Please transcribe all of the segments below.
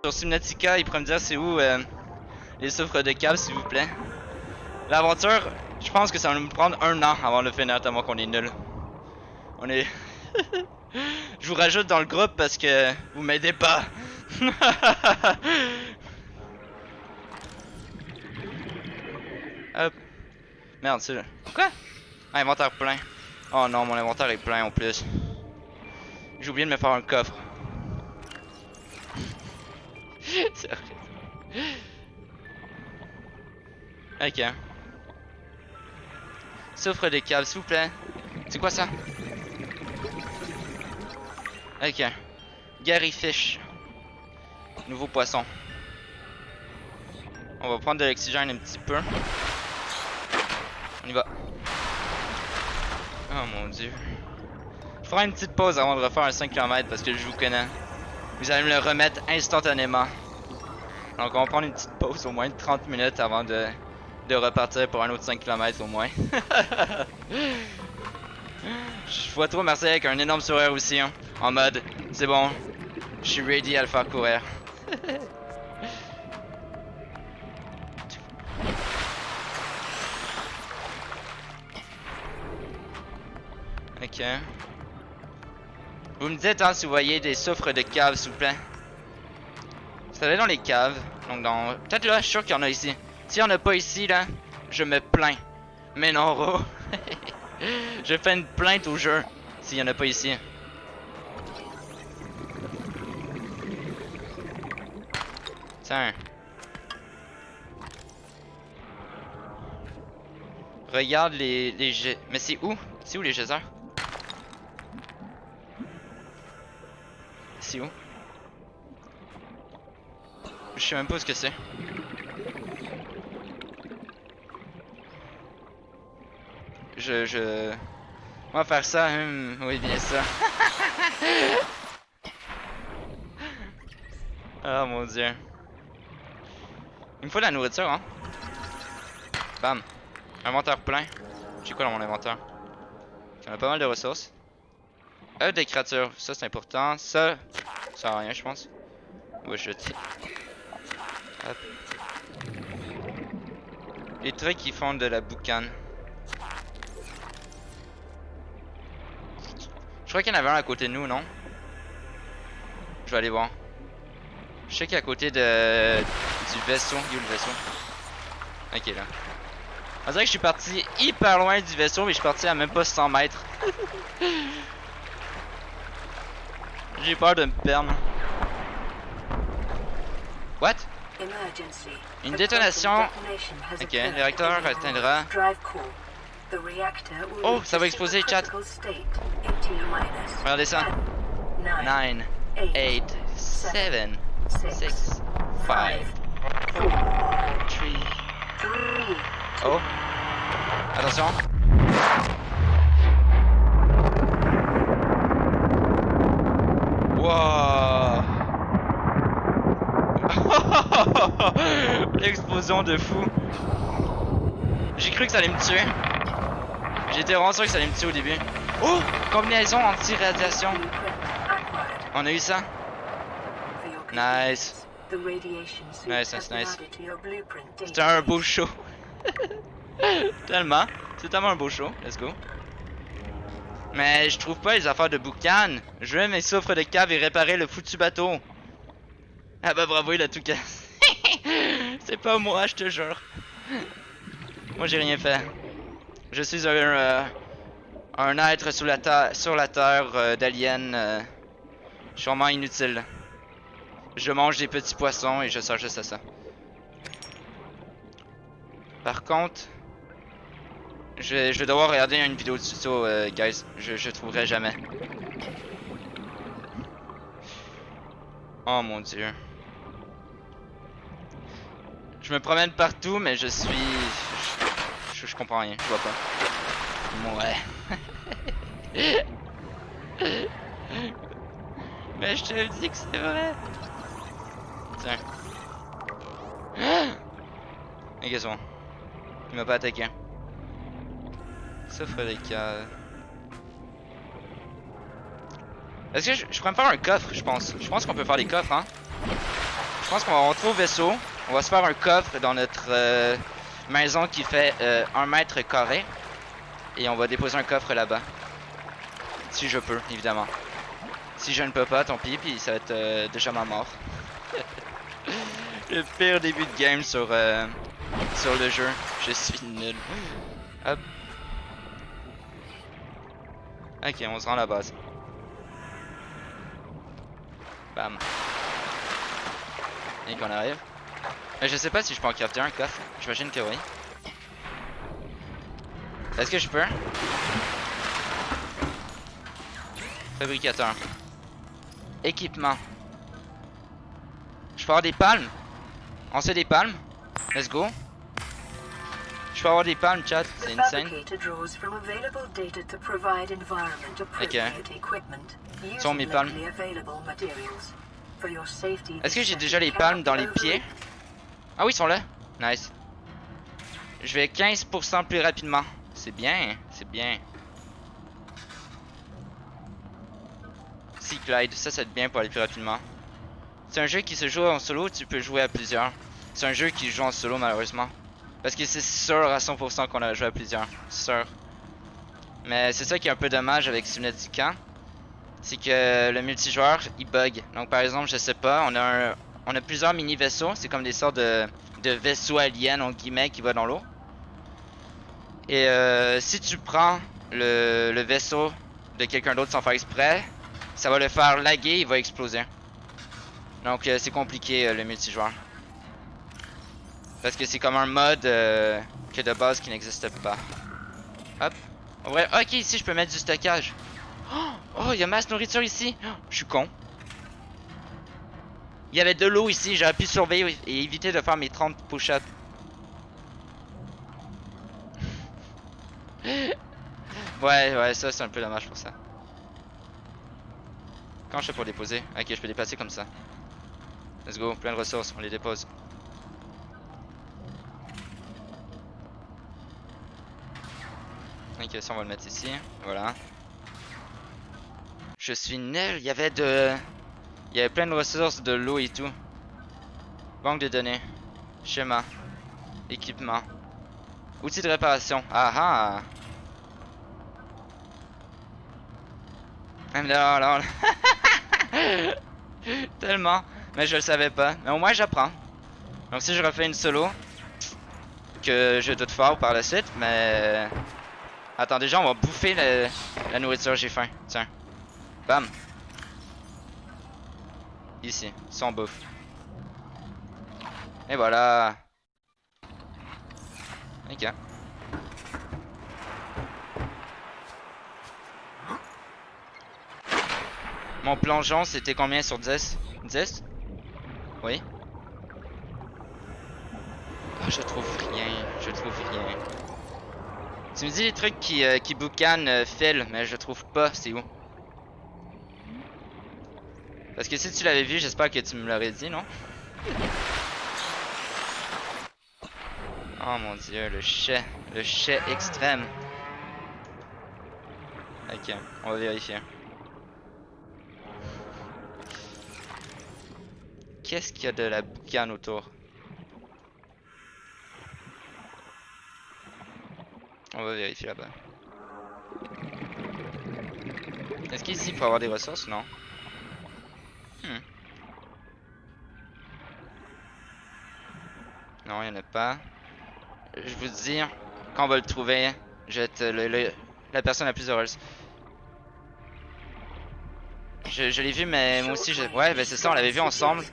Sur Subnautica, il pourrait me dire c'est où les soufres de cave, s'il vous plaît. L'aventure, je pense que ça va nous prendre 1 an avant de le finir, tellement qu'on est nul. On est... Je vous rajoute dans le groupe parce que vous m'aidez pas. Hop. Merde, c'est là. Quoi? Ah, inventaire plein. Oh non, mon inventaire est plein en plus. J'ai oublié de me faire un coffre. C'est horrible. Ok. Soufre des caves, s'il vous plaît. C'est quoi ça? Ok. Gary Fish. Nouveau poisson. On va prendre de l'oxygène un petit peu. On y va. Oh mon dieu. Je ferai une petite pause avant de refaire un 5 km parce que je vous connais. Vous allez me le remettre instantanément. Donc on va prendre une petite pause au moins de 30 minutes avant de repartir pour un autre 5 km au moins. Je vois trop Marseille avec un énorme sourire aussi, hein, en mode, c'est bon, je suis ready à le faire courir. Ok. Vous me dites hein, si vous voyez des soufres de caves, s'il vous plaît. Ça va être dans les caves, donc dans... Peut-être là, je suis sûr qu'il y en a ici. S'il y en a pas ici, là, je me plains. Mais non, Ro. Je fais une plainte au jeu s'il y en a pas ici. Tiens. Regarde les mais c'est où? C'est où les geysers? C'est où? Je sais même pas ce que c'est. On va faire ça, oui bien ça. Oh mon dieu. Il me faut de la nourriture hein. Bam. Inventaire plein. J'ai quoi dans mon inventaire? J'en ai pas mal de ressources. Des créatures, ça c'est important. Ça sert à rien je pense. On va jeter. Hop. Les trucs qui font de la boucane. Je crois qu'il y en avait un à côté de nous, non? Je vais aller voir. Je sais qu'il est à côté du vaisseau. Il est où le vaisseau? Ok là. On dirait que je suis parti hyper loin du vaisseau, mais je suis parti à même pas 100 mètres. J'ai peur de me perdre. What? Une détonation. Ok, le réacteur atteindra. Oh, ça va exploser, chat. Regardez ça. 9, 8, 7, 6, 5, 4, 3. Oh. Attention. Wow. L'explosion de fou. J'ai cru que ça allait me tuer. J'étais vraiment sûr que ça allait me tuer au début. Oh! Combinaison anti-radiation. On a eu ça. Nice. Nice, nice, nice. C'était un beau show. Tellement. C'est tellement un beau show. Let's go. Mais je trouve pas les affaires de boucan. Je veux mes soufres de cave et réparer le foutu bateau. Ah bah bravo, il a tout cassé. C'est pas moi, je te jure. Moi j'ai rien fait. Je suis un être sur la terre d'alien. Sûrement inutile. Je mange des petits poissons et je sers juste à ça. Par contre, je vais devoir regarder une vidéo de tuto, guys. Je trouverai jamais. Oh mon dieu. Je me promène partout, mais je suis... Je comprends rien, je vois pas. Ouais. Mais je te dis que c'est vrai. Tiens. Ok, c'est bon. Il m'a pas attaqué. Ça ferait des cas. Est-ce que je pourrais me faire un coffre, je pense. Je pense qu'on peut faire des coffres, hein. Je pense qu'on va rentrer au vaisseau. On va se faire un coffre dans notre maison qui fait 1 mètre carré. Et on va déposer un coffre là-bas. Si je peux, évidemment. Si je ne peux pas, tant pis, puis ça va être déjà ma mort. Le pire début de game sur le jeu. Je suis nul. Hop. Ok, on se rend à la base. Bam. Et qu'on arrive. Mais je sais pas si je peux en crafter un coffre. J'imagine que oui. Est-ce que je peux? Fabricateur. Équipement. Je peux avoir des palmes? On sait des palmes? Let's go. Je peux avoir des palmes, chat, c'est insane. Ok. Sont mes palmes. Est-ce que j'ai déjà les palmes dans les pieds? Ah oui, ils sont là. Nice. Je vais 15% plus rapidement. C'est bien, c'est bien. Sea Glide, ça va être bien pour aller plus rapidement. C'est un jeu qui se joue en solo, tu peux jouer à plusieurs. C'est un jeu qui joue en solo malheureusement. Parce que c'est sûr à 100% qu'on a joué à plusieurs. Sûr. Mais c'est ça qui est un peu dommage avec Subnautica du Camp. C'est que le multijoueur, il bug. Donc par exemple, je sais pas, on a plusieurs mini vaisseaux. C'est comme des sortes de vaisseaux aliens, en guillemets, qui vont dans l'eau. Et si tu prends le vaisseau de quelqu'un d'autre sans faire exprès, ça va le faire laguer, il va exploser. Donc c'est compliqué le multijoueur. Parce que c'est comme un mode que de base qui n'existe pas. Hop. Ouais, ok, ici je peux mettre du stockage. Oh, il y a masse nourriture ici. Oh, je suis con. Il y avait de l'eau ici, j'aurais pu surveiller et éviter de faire mes 30 push-ups. Ouais, ça c'est un peu dommage pour ça. Comment je fais pour déposer? Ok, je peux déplacer comme ça. Let's go, plein de ressources, on les dépose. Ok, ça on va le mettre ici, voilà. Je suis nul, il y avait plein de ressources, de l'eau et tout. Banque de données. Schéma. Équipement. Outils de réparation. Ah ah. Même là. Tellement. Mais je le savais pas. Mais au moins j'apprends. Donc si je refais une solo, que je doute fort par la suite, mais... Attends, déjà on va bouffer la nourriture, j'ai faim. Tiens. Bam. Ici, sans bouffe. Et voilà. Ok. Mon plongeon c'était combien sur 10? 10? Oui. Oh, je trouve rien. Tu me dis les trucs qui boucanent Phil, mais je trouve pas, c'est où? Parce que si tu l'avais vu, j'espère que tu me l'aurais dit, non? Oh mon dieu, le chai extrême. Ok, on va vérifier. Qu'est-ce qu'il y a de la boucane autour? On va vérifier là-bas. Est-ce qu'ici il faut avoir des ressources? Non. Non, il n'y en a pas. Je vous dis, quand on va le trouver, je vais être la personne la plus heureuse. Je l'ai vu, mais moi aussi, ouais, ben c'est ça, on l'avait vu ensemble.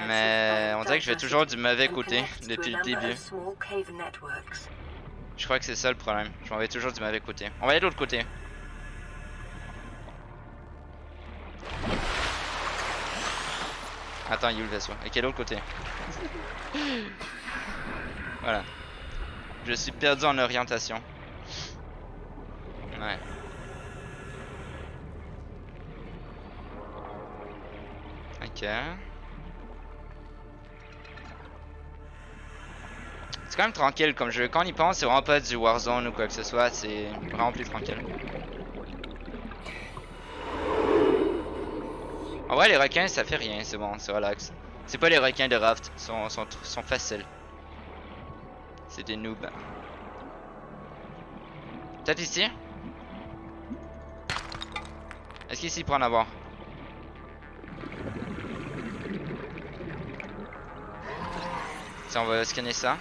Mais on dirait que je vais toujours du mauvais côté depuis le début. Je crois que c'est ça le problème. Je m'en vais toujours du mauvais côté. On va aller de l'autre côté. Attends, il y a où le vaisseau? Ok, de l'autre côté. Voilà. Je suis perdu en orientation. Ouais. Ok. C'est quand même tranquille comme jeu. Quand on y pense, c'est vraiment pas du Warzone ou quoi que ce soit. C'est vraiment plus tranquille. En vrai, les requins, ça fait rien, c'est bon, c'est relax. C'est pas les requins de Raft, sont faciles. C'est des noobs. Peut-être ici? Est-ce qu'ici pour en avoir? Si on va scanner ça.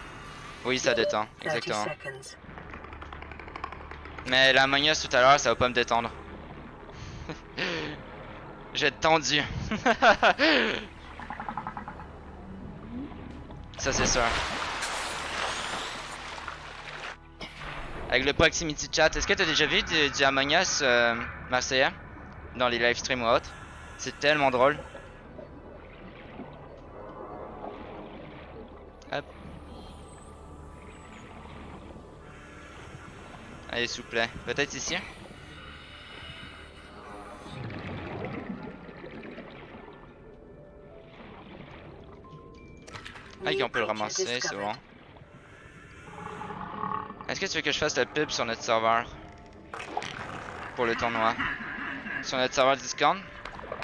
Oui, ça détend, exactement. Mais la Among-Us tout à l'heure, ça va pas me détendre. Je vais être tendu. Ça c'est sûr. Avec le proximity chat, est-ce que t'as déjà vu du Among Us marseillais? Dans les live streams ou autres? C'est tellement drôle. Hop. Allez, s'il vous plaît. Peut-être ici? Ah, on peut le ramasser, c'est bon. Est-ce que tu veux que je fasse la pub sur notre serveur? Pour le tournoi? Sur notre serveur Discord?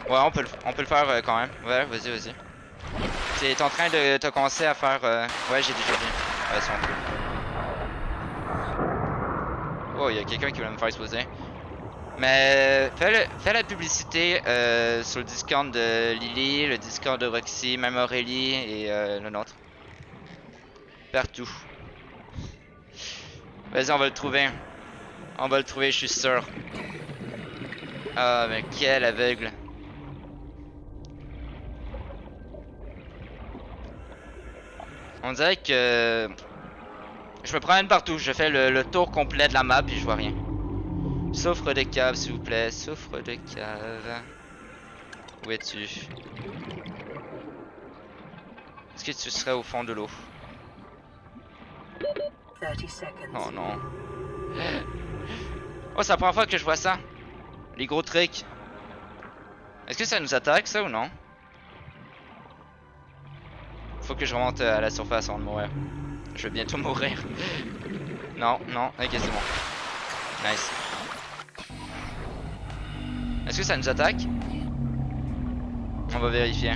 Ouais, on peut le faire quand même. Ouais, vas-y, vas-y. T'es en train de te commencer à faire... Ouais, j'ai déjà vu. Ouais, c'est bon. Oh, il y a quelqu'un qui voulait me faire exploser. Mais fais la publicité sur le Discord de Lily, le Discord de Roxy, même Aurélie et le nôtre. Partout. Vas-y, on va le trouver. On va le trouver, je suis sûr. Ah, mais quel aveugle. On dirait que... Je me promène partout, je fais le tour complet de la map et je vois rien. Souffre de cave, s'il vous plaît. Souffre de cave. Où es-tu? Est-ce que tu serais au fond de l'eau? Oh non. Oh, c'est la première fois que je vois ça. Les gros tricks. Est-ce que ça nous attaque, ça, ou non? Faut que je remonte à la surface avant de mourir. Je vais bientôt mourir. Non, non, ok, c'est bon. Nice. Est-ce que ça nous attaque? On va vérifier.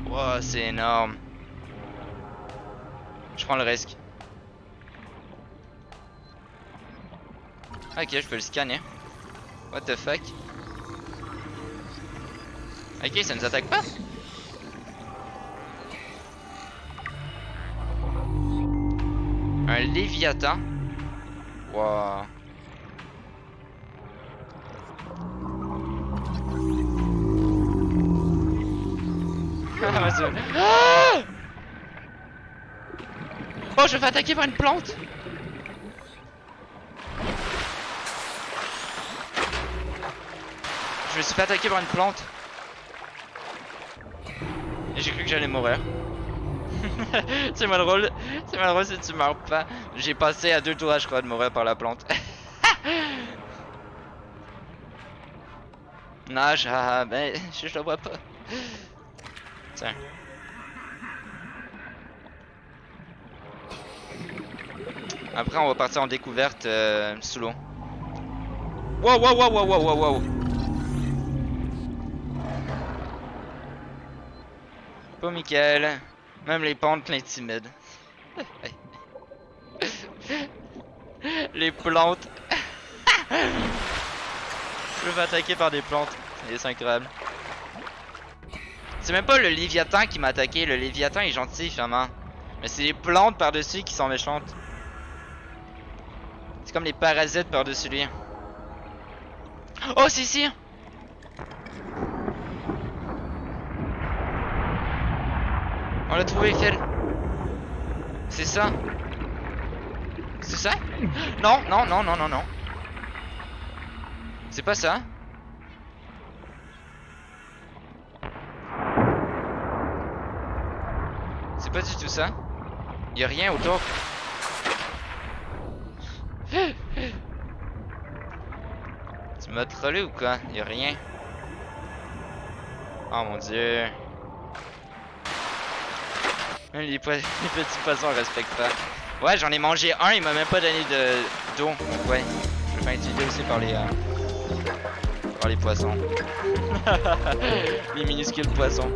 Wow, c'est énorme. Je prends le risque. Ok, je peux le scanner. What the fuck? Ok, ça nous attaque pas? Un Léviathan. Wow. Ah! Oh, je me fais attaquer par une plante. Je me suis fait attaquer par une plante. Et j'ai cru que j'allais mourir. C'est malheureux si tu meurs pas. J'ai passé à 2 tours, je crois, de mourir par la plante. Nage, ah, ben, je le vois pas. Tiens. Après, on va partir en découverte sous l'eau. Wow, wow, wow, wow, wow, wow, wow. Pas Michael. Même les pentes l'intimident. Les plantes. Je me fais attaquer par des plantes. C'est incroyable. C'est même pas le Léviathan qui m'a attaqué. Le Léviathan est gentil finalement. Mais c'est les plantes par-dessus qui sont méchantes. C'est comme les parasites par-dessus lui. Oh, c'est ici! On l'a trouvé, Phil. C'est ça. C'est ça? Non, non, non, non, non, non. C'est pas ça. C'est pas du tout ça. Y'a rien autour. Tu m'as trollé ou quoi? Y'a rien. Oh mon dieu. Même les petits poissons respectent pas. Ouais, j'en ai mangé un, il m'a même pas donné d'eau. Donc ouais, je me fais intimider aussi par les... Oh les poissons. Les minuscules poissons.